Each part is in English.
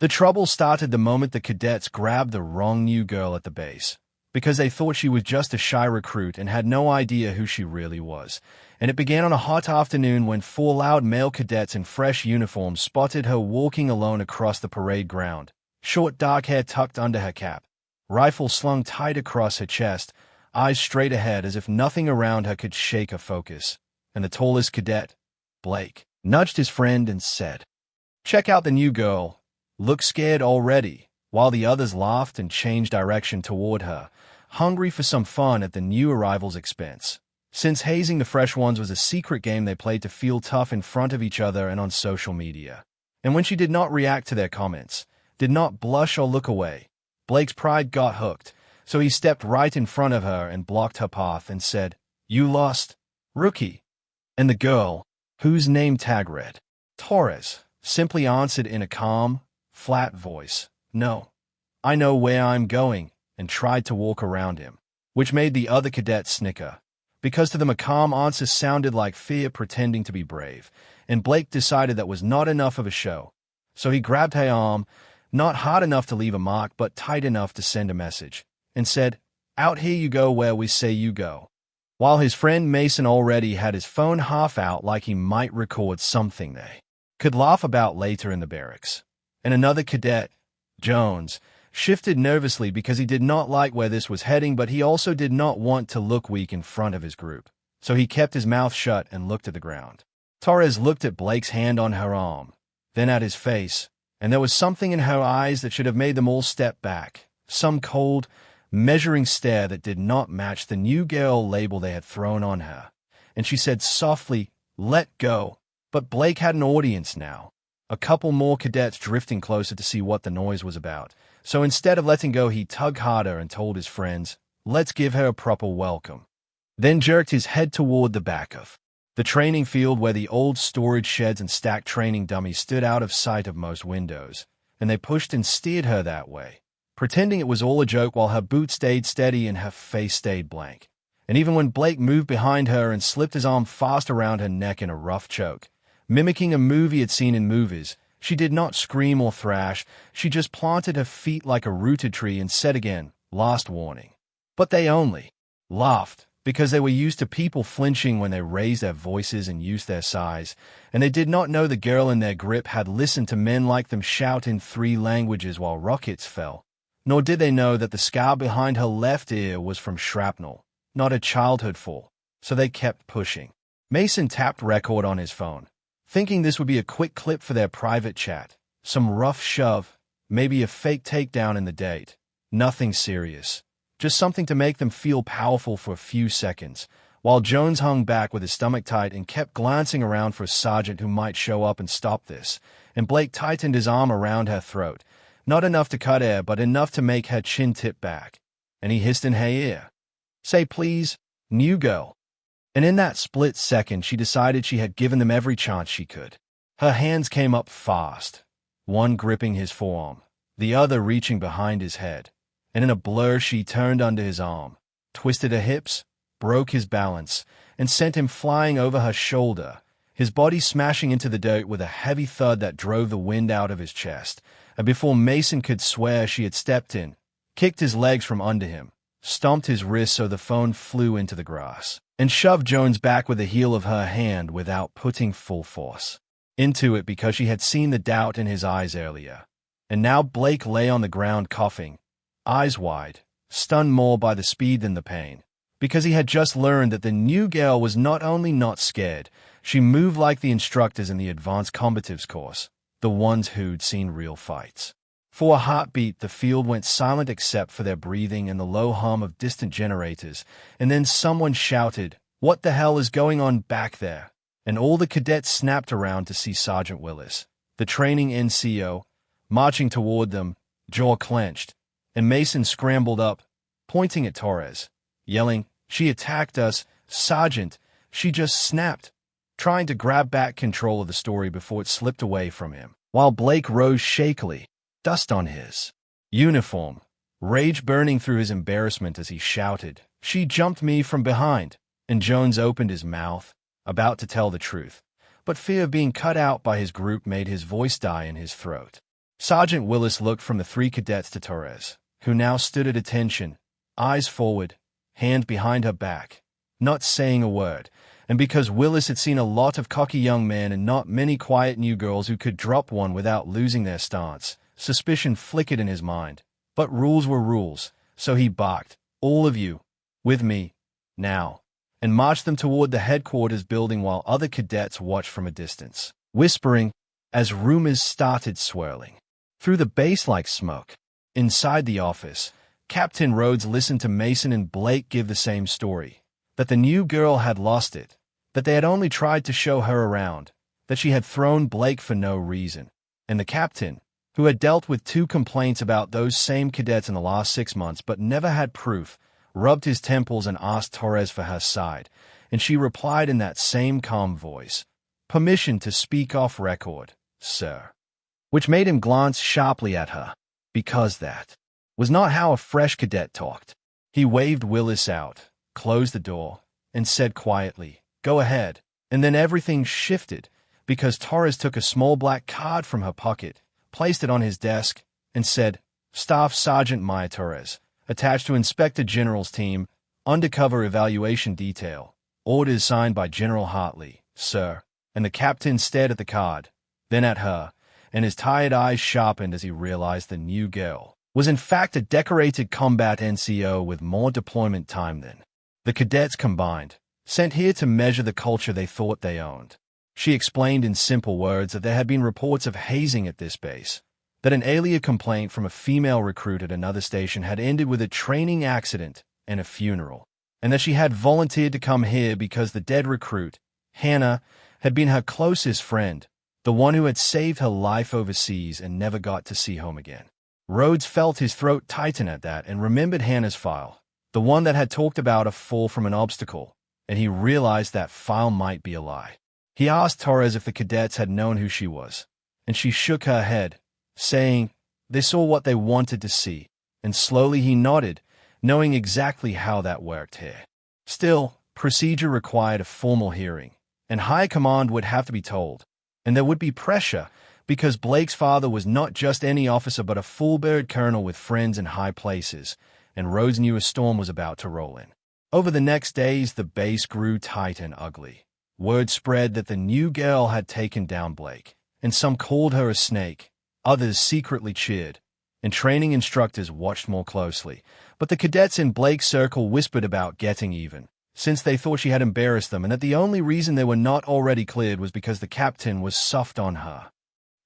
The trouble started the moment the cadets grabbed the wrong new girl at the base, because they thought she was just a shy recruit and had no idea who she really was. And it began on a hot afternoon when 4 loud male cadets in fresh uniforms spotted her walking alone across the parade ground, short dark hair tucked under her cap, rifle slung tight across her chest, eyes straight ahead as if nothing around her could shake her focus. And the tallest cadet, Blake, nudged his friend and said, "Check out the new girl. Looks scared already," while the others laughed and changed direction toward her, hungry for some fun at the new arrival's expense. Since hazing the fresh ones was a secret game they played to feel tough in front of each other and on social media. And when she did not react to their comments, did not blush or look away, Blake's pride got hooked, so he stepped right in front of her and blocked her path and said, "You lost, rookie." And the girl, whose name tag read Torres, simply answered in a calm, flat voice, "No, I know where I'm going," and tried to walk around him, which made the other cadets snicker, because to them a calm answer sounded like fear pretending to be brave, and Blake decided that was not enough of a show. So he grabbed her arm, not hard enough to leave a mark but tight enough to send a message, and said, "Out here you go where we say you go," while his friend Mason already had his phone half out like he might record something they could laugh about later in the barracks. And another cadet, Jones, shifted nervously because he did not like where this was heading, but he also did not want to look weak in front of his group. So he kept his mouth shut and looked at the ground. Torres looked at Blake's hand on her arm, then at his face, and there was something in her eyes that should have made them all step back, some cold, measuring stare that did not match the new girl label they had thrown on her. And she said softly, "Let go." But Blake had an audience now, a couple more cadets drifting closer to see what the noise was about. So instead of letting go, he tugged harder and told his friends, "Let's give her a proper welcome." Then jerked his head toward the back of the training field where the old storage sheds and stacked training dummies stood out of sight of most windows, and they pushed and steered her that way, pretending it was all a joke while her boot stayed steady and her face stayed blank. And even when Blake moved behind her and slipped his arm fast around her neck in a rough choke, mimicking a movie had seen in movies, she did not scream or thrash. She just planted her feet like a rooted tree and said again, "Last warning." But they only laughed because they were used to people flinching when they raised their voices and used their size, and they did not know the girl in their grip had listened to men like them shout in 3 languages while rockets fell. Nor did they know that the scar behind her left ear was from shrapnel, not a childhood fall. So they kept pushing. Mason tapped record on his phone, thinking this would be a quick clip for their private chat. Some rough shove, maybe a fake takedown in the date. Nothing serious. Just something to make them feel powerful for a few seconds, while Jones hung back with his stomach tight and kept glancing around for a sergeant who might show up and stop this, and Blake tightened his arm around her throat, not enough to cut air but enough to make her chin tip back, and he hissed in her ear, "Say please, new girl." And in that split second she decided she had given them every chance she could. Her hands came up fast, one gripping his forearm, the other reaching behind his head, and in a blur she turned under his arm, twisted her hips, broke his balance, and sent him flying over her shoulder, his body smashing into the dirt with a heavy thud that drove the wind out of his chest. And before Mason could swear, she had stepped in, kicked his legs from under him, stomped his wrist so the phone flew into the grass, and shoved Jones back with the heel of her hand without putting full force into it because she had seen the doubt in his eyes earlier. And now Blake lay on the ground coughing, eyes wide, stunned more by the speed than the pain, because he had just learned that the new girl was not only not scared, she moved like the instructors in the advanced combatives course, the ones who'd seen real fights. For a heartbeat, the field went silent except for their breathing and the low hum of distant generators, and then someone shouted, "What the hell is going on back there?" And all the cadets snapped around to see Sergeant Willis, the training NCO, marching toward them, jaw clenched, and Mason scrambled up, pointing at Torres, yelling, "She attacked us, Sergeant!" She just snapped, trying to grab back control of the story before it slipped away from him, while Blake rose shakily, dust on his uniform, rage burning through his embarrassment as he shouted, "She jumped me from behind!" And Jones opened his mouth, about to tell the truth, but fear of being cut out by his group made his voice die in his throat. Sergeant Willis looked from the three cadets to Torres, who now stood at attention, eyes forward, hand behind her back, not saying a word. And because Willis had seen a lot of cocky young men and not many quiet new girls who could drop one without losing their stance, suspicion flickered in his mind. But rules were rules, so he barked, "All of you, with me, now," and marched them toward the headquarters building while other cadets watched from a distance, whispering, as rumors started swirling through the base like smoke. Inside the office, Captain Rhodes listened to Mason and Blake give the same story, that the new girl had lost it, that they had only tried to show her around, that she had thrown Blake for no reason, and the captain, who had dealt with 2 complaints about those same cadets in the last 6 months but never had proof, rubbed his temples and asked Torres for her side, and she replied in that same calm voice, "Permission to speak off record, sir," which made him glance sharply at her, because that was not how a fresh cadet talked. He waved Willis out, closed the door, and said quietly, "Go ahead," and then everything shifted, because Torres took a small black card from her pocket, placed it on his desk, and said, "Staff Sergeant Maya Torres, attached to Inspector General's team, undercover evaluation detail, orders signed by General Hartley, sir." And the captain stared at the card, then at her, and his tired eyes sharpened as he realized the new girl was in fact a decorated combat NCO with more deployment time than the cadets combined, sent here to measure the culture they thought they owned. She explained in simple words that there had been reports of hazing at this base, that an earlier complaint from a female recruit at another station had ended with a training accident and a funeral, and that she had volunteered to come here because the dead recruit, Hannah, had been her closest friend, the one who had saved her life overseas and never got to see home again. Rhodes felt his throat tighten at that and remembered Hannah's file, the one that had talked about a fall from an obstacle, and he realized that file might be a lie. He asked Torres if the cadets had known who she was, and she shook her head, saying they saw what they wanted to see, and slowly he nodded, knowing exactly how that worked here. Still, procedure required a formal hearing, and high command would have to be told, and there would be pressure, because Blake's father was not just any officer but a full-bird colonel with friends in high places, and Rhodes knew a storm was about to roll in. Over the next days, the base grew tight and ugly. Word spread that the new girl had taken down Blake, and some called her a snake, others secretly cheered, and training instructors watched more closely. But the cadets in Blake's circle whispered about getting even, since they thought she had embarrassed them and that the only reason they were not already cleared was because the captain was soft on her.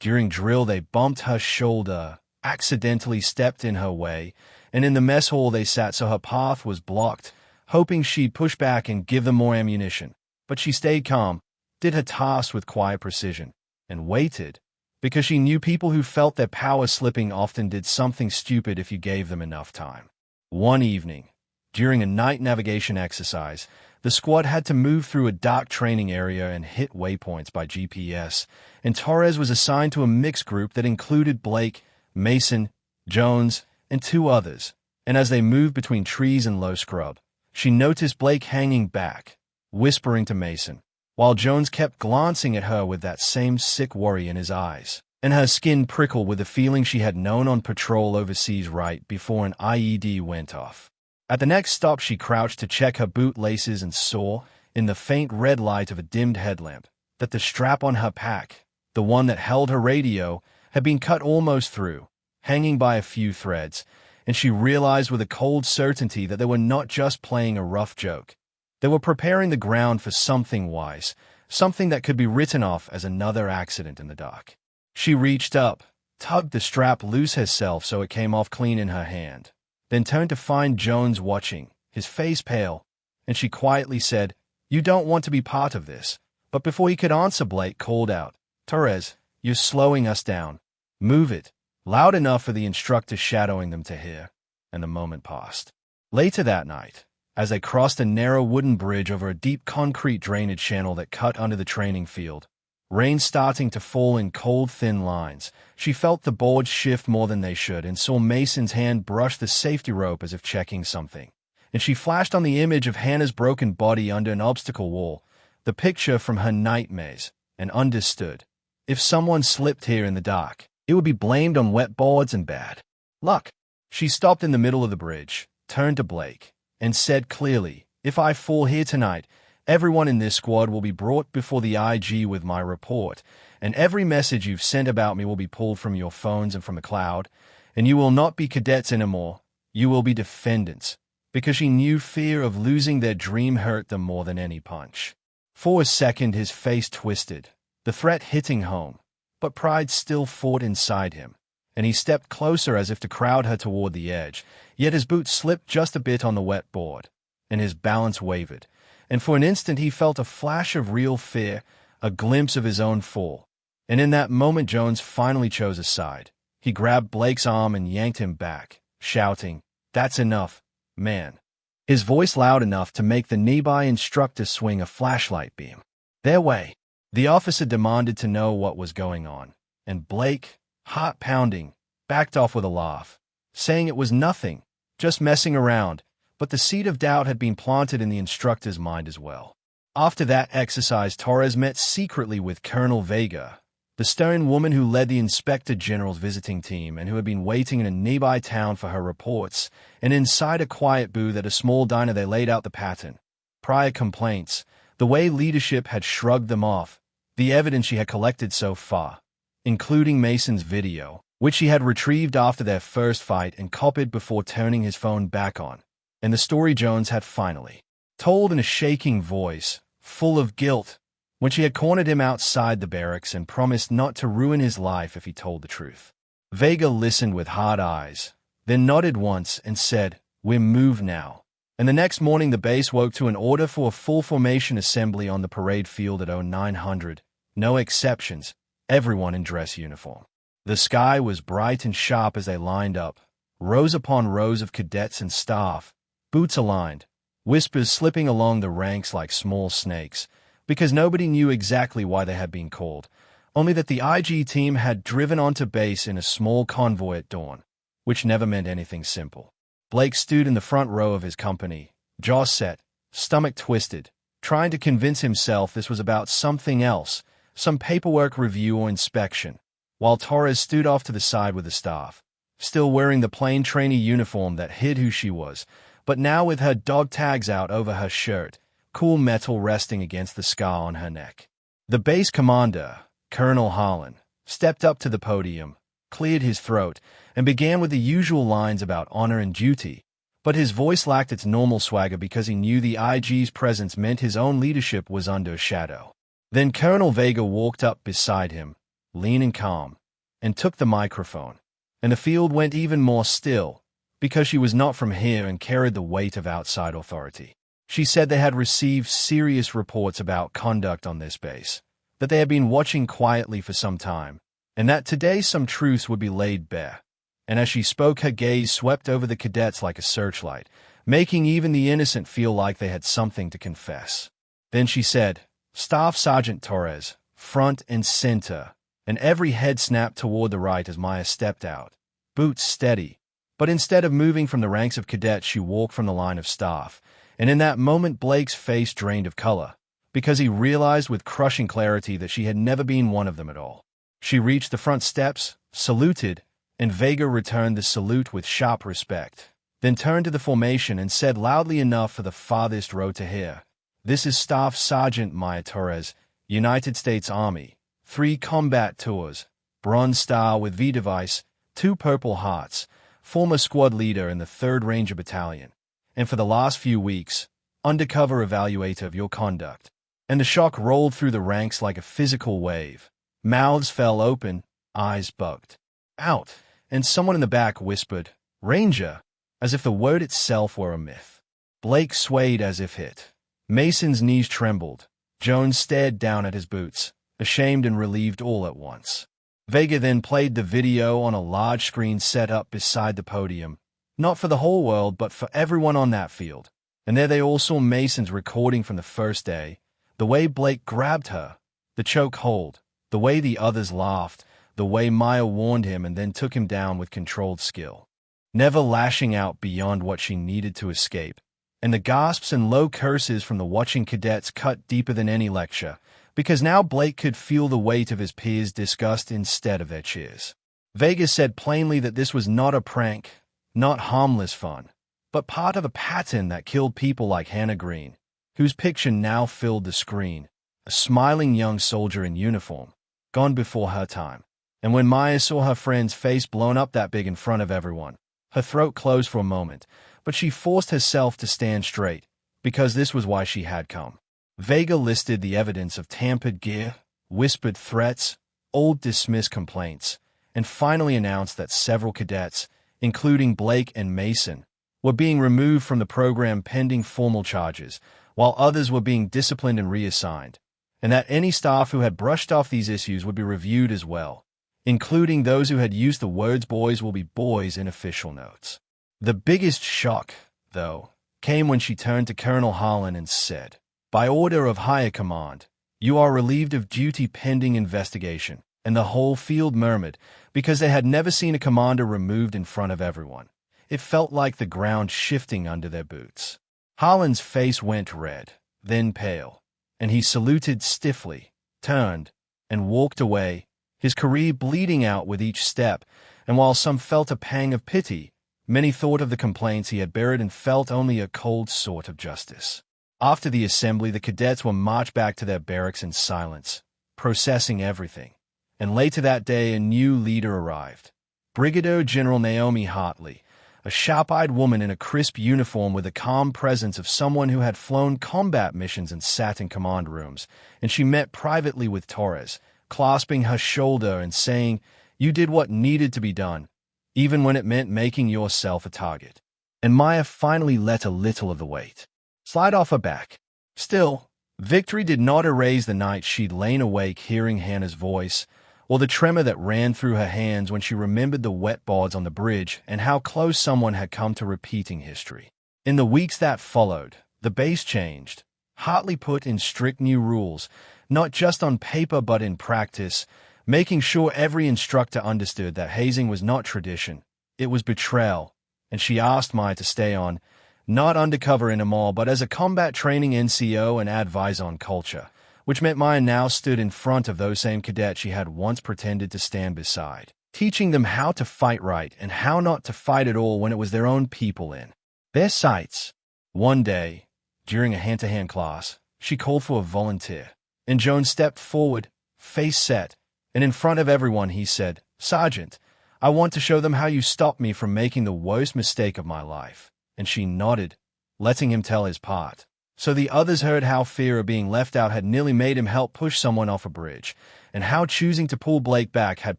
During drill, they bumped her shoulder, accidentally stepped in her way, and in the mess hall they sat so her path was blocked, hoping she'd push back and give them more ammunition. But she stayed calm, did her task with quiet precision, and waited, because she knew people who felt their power slipping often did something stupid if you gave them enough time. One evening, during a night navigation exercise, the squad had to move through a dark training area and hit waypoints by GPS, and Torres was assigned to a mixed group that included Blake, Mason, Jones, and 2 others. And as they moved between trees and low scrub, she noticed Blake hanging back, whispering to Mason, while Jones kept glancing at her with that same sick worry in his eyes, and her skin prickled with the feeling she had known on patrol overseas right before an IED went off. At the next stop, she crouched to check her boot laces and saw, in the faint red light of a dimmed headlamp, that the strap on her pack, the one that held her radio, had been cut almost through, hanging by a few threads, and she realized with a cold certainty that they were not just playing a rough joke. They were preparing the ground for something wise, something that could be written off as another accident in the dark. She reached up, tugged the strap loose herself so it came off clean in her hand, then turned to find Jones watching, his face pale, and she quietly said, "You don't want to be part of this." But before he could answer, Blake called out, "Torres, you're slowing us down. Move it," loud enough for the instructor shadowing them to hear, and the moment passed. Later that night, as they crossed a narrow wooden bridge over a deep concrete drainage channel that cut under the training field, rain starting to fall in cold, thin lines, she felt the boards shift more than they should and saw Mason's hand brush the safety rope as if checking something. And she flashed on the image of Hannah's broken body under an obstacle wall, the picture from her nightmares, and understood. If someone slipped here in the dark, it it would be blamed on wet boards and bad luck. She stopped in the middle of the bridge, turned to Blake, and said clearly, "If I fall here tonight, everyone in this squad will be brought before the IG with my report, and every message you've sent about me will be pulled from your phones and from the cloud, and you will not be cadets anymore. You will be defendants," because she knew fear of losing their dream hurt them more than any punch. For a second his face twisted, the threat hitting home, but pride still fought inside him, and he stepped closer as if to crowd her toward the edge, yet his boot slipped just a bit on the wet board, and his balance wavered, and for an instant he felt a flash of real fear, a glimpse of his own fall. And in that moment Jones finally chose a side. He grabbed Blake's arm and yanked him back, shouting, "That's enough, man." His voice loud enough to make the nearby instructor swing a flashlight beam their way. The officer demanded to know what was going on, and Blake, heart pounding, backed off with a laugh, saying it was nothing, just messing around, but the seed of doubt had been planted in the instructor's mind as well. After that exercise, Torres met secretly with Colonel Vega, the stern woman who led the Inspector General's visiting team and who had been waiting in a nearby town for her reports, and inside a quiet booth at a small diner they laid out the pattern. Prior complaints, the way leadership had shrugged them off, the evidence she had collected so far, including Mason's video, which she had retrieved after their first fight and copied before turning his phone back on, and the story Jones had finally told in a shaking voice, full of guilt, when she had cornered him outside the barracks and promised not to ruin his life if he told the truth. Vega listened with hard eyes, then nodded once and said, "We're moved now." And the next morning the base woke to an order for a full formation assembly on the parade field at 0900, no exceptions, everyone in dress uniform. The sky was bright and sharp as they lined up, rows upon rows of cadets and staff, boots aligned, whispers slipping along the ranks like small snakes, because nobody knew exactly why they had been called, only that the IG team had driven onto base in a small convoy at dawn, which never meant anything simple. Blake stood in the front row of his company, jaw set, stomach twisted, trying to convince himself this was about something else, some paperwork review or inspection, while Torres stood off to the side with the staff, still wearing the plain trainee uniform that hid who she was, but now with her dog tags out over her shirt, cool metal resting against the scar on her neck. The base commander, Colonel Harlan, stepped up to the podium, cleared his throat, and began with the usual lines about honor and duty, but his voice lacked its normal swagger because he knew the IG's presence meant his own leadership was under a shadow. Then Colonel Vega walked up beside him, lean and calm, and took the microphone, and the field went even more still, because she was not from here and carried the weight of outside authority. She said they had received serious reports about conduct on this base, that they had been watching quietly for some time, and that today some truths would be laid bare. And as she spoke, her gaze swept over the cadets like a searchlight, making even the innocent feel like they had something to confess. Then she said, "Staff Sergeant Torres, front and center," and every head snapped toward the right as Maya stepped out, boots steady. But instead of moving from the ranks of cadets, she walked from the line of staff, and in that moment Blake's face drained of color, because he realized with crushing clarity that she had never been one of them at all. She reached the front steps, saluted, and Vega returned the salute with sharp respect, then turned to the formation and said loudly enough for the farthest row to hear, "This is Staff Sergeant Maya Torres, United States Army, 3 combat tours, Bronze Star with V device, 2 Purple Hearts, former squad leader in the 3rd Ranger Battalion, and for the last few weeks, undercover evaluator of your conduct." And the shock rolled through the ranks like a physical wave. Mouths fell open, eyes bugged out, and someone in the back whispered, "Ranger," as if the word itself were a myth. Blake swayed as if hit. Mason's knees trembled. Jones stared down at his boots, ashamed and relieved all at once. Vega then played the video on a large screen set up beside the podium, not for the whole world but for everyone on that field. And there they all saw Mason's recording from the first day, the way Blake grabbed her, the choke hold, the way the others laughed, the way Maya warned him and then took him down with controlled skill, never lashing out beyond what she needed to escape. And the gasps and low curses from the watching cadets cut deeper than any lecture, because now Blake could feel the weight of his peers' disgust instead of their cheers. Vega said plainly that this was not a prank, not harmless fun, but part of a pattern that killed people like Hannah Green, whose picture now filled the screen, a smiling young soldier in uniform, gone before her time. And when Maya saw her friend's face blown up that big in front of everyone, her throat closed for a moment, but she forced herself to stand straight, because this was why she had come. Vega listed the evidence of tampered gear, whispered threats, old dismissed complaints, and finally announced that several cadets, including Blake and Mason, were being removed from the program pending formal charges, while others were being disciplined and reassigned, and that any staff who had brushed off these issues would be reviewed as well, including those who had used the words "boys will be boys" in official notes. The biggest shock, though, came when she turned to Colonel Harlan and said, "By order of higher command, you are relieved of duty pending investigation," and the whole field murmured, because they had never seen a commander removed in front of everyone. It felt like the ground shifting under their boots. Harlan's face went red, then pale, and he saluted stiffly, turned, and walked away, his career bleeding out with each step, and while some felt a pang of pity, many thought of the complaints he had buried and felt only a cold sort of justice. After the assembly, the cadets were marched back to their barracks in silence, processing everything. And later that day, a new leader arrived. Brigadier General Naomi Hartley, a sharp-eyed woman in a crisp uniform with the calm presence of someone who had flown combat missions and sat in command rooms, and she met privately with Torres, clasping her shoulder and saying, "You did what needed to be done, even when it meant making yourself a target." And Maya finally let a little of the weight slide off her back. Still, victory did not erase the night she'd lain awake hearing Hannah's voice, or the tremor that ran through her hands when she remembered the wet boards on the bridge and how close someone had come to repeating history. In the weeks that followed, the base changed. Hartley put in strict new rules, not just on paper but in practice, making sure every instructor understood that hazing was not tradition, it was betrayal, and she asked Maya to stay on, not undercover in a mall, but as a combat training NCO and advise on culture, which meant Maya now stood in front of those same cadets she had once pretended to stand beside, teaching them how to fight right and how not to fight at all when it was their own people in their sights. One day, during a hand-to-hand class, she called for a volunteer, and Jones stepped forward, face set, and in front of everyone he said, "Sergeant, I want to show them how you stopped me from making the worst mistake of my life." And she nodded, letting him tell his part. So the others heard how fear of being left out had nearly made him help push someone off a bridge, and how choosing to pull Blake back had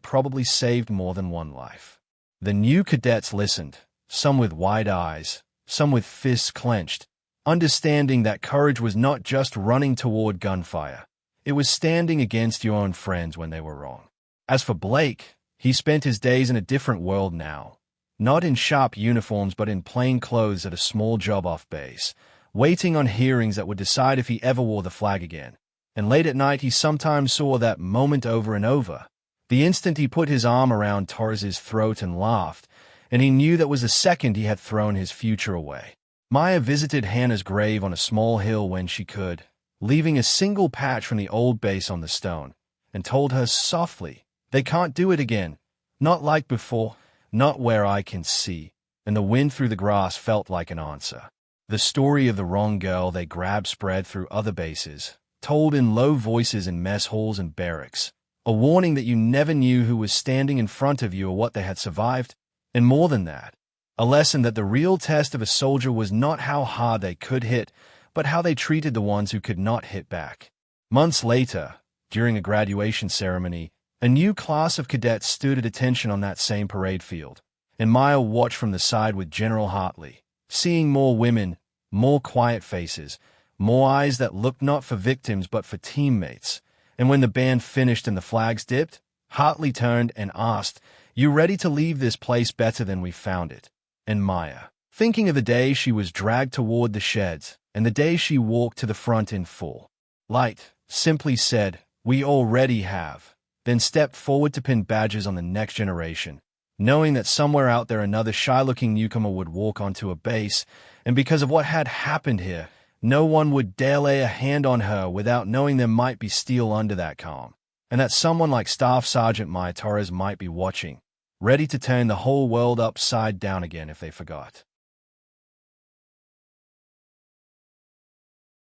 probably saved more than one life. The new cadets listened, some with wide eyes, some with fists clenched, understanding that courage was not just running toward gunfire. It was standing against your own friends when they were wrong. As for Blake, he spent his days in a different world now, not in sharp uniforms but in plain clothes at a small job off base, waiting on hearings that would decide if he ever wore the flag again. And late at night he sometimes saw that moment over and over, the instant he put his arm around Torres's throat and laughed, and he knew that was the second he had thrown his future away. Maya visited Hannah's grave on a small hill when she could, leaving a single patch from the old base on the stone, and told her softly, "They can't do it again. Not like before, not where I can see." And the wind through the grass felt like an answer. The story of the wrong girl they grabbed spread through other bases, told in low voices in mess halls and barracks, a warning that you never knew who was standing in front of you or what they had survived, and more than that, a lesson that the real test of a soldier was not how hard they could hit, but how they treated the ones who could not hit back. Months later, during a graduation ceremony, a new class of cadets stood at attention on that same parade field, and Maya watched from the side with General Hartley, seeing more women, more quiet faces, more eyes that looked not for victims but for teammates. And when the band finished and the flags dipped, Hartley turned and asked, "You ready to leave this place better than we found it?" And Maya, thinking of the day she was dragged toward the sheds, and the day she walked to the front in full light, simply said, "We already have," then stepped forward to pin badges on the next generation, knowing that somewhere out there another shy-looking newcomer would walk onto a base, and because of what had happened here, no one would dare lay a hand on her without knowing there might be steel under that calm, and that someone like Staff Sergeant Maya Torres might be watching, ready to turn the whole world upside down again if they forgot.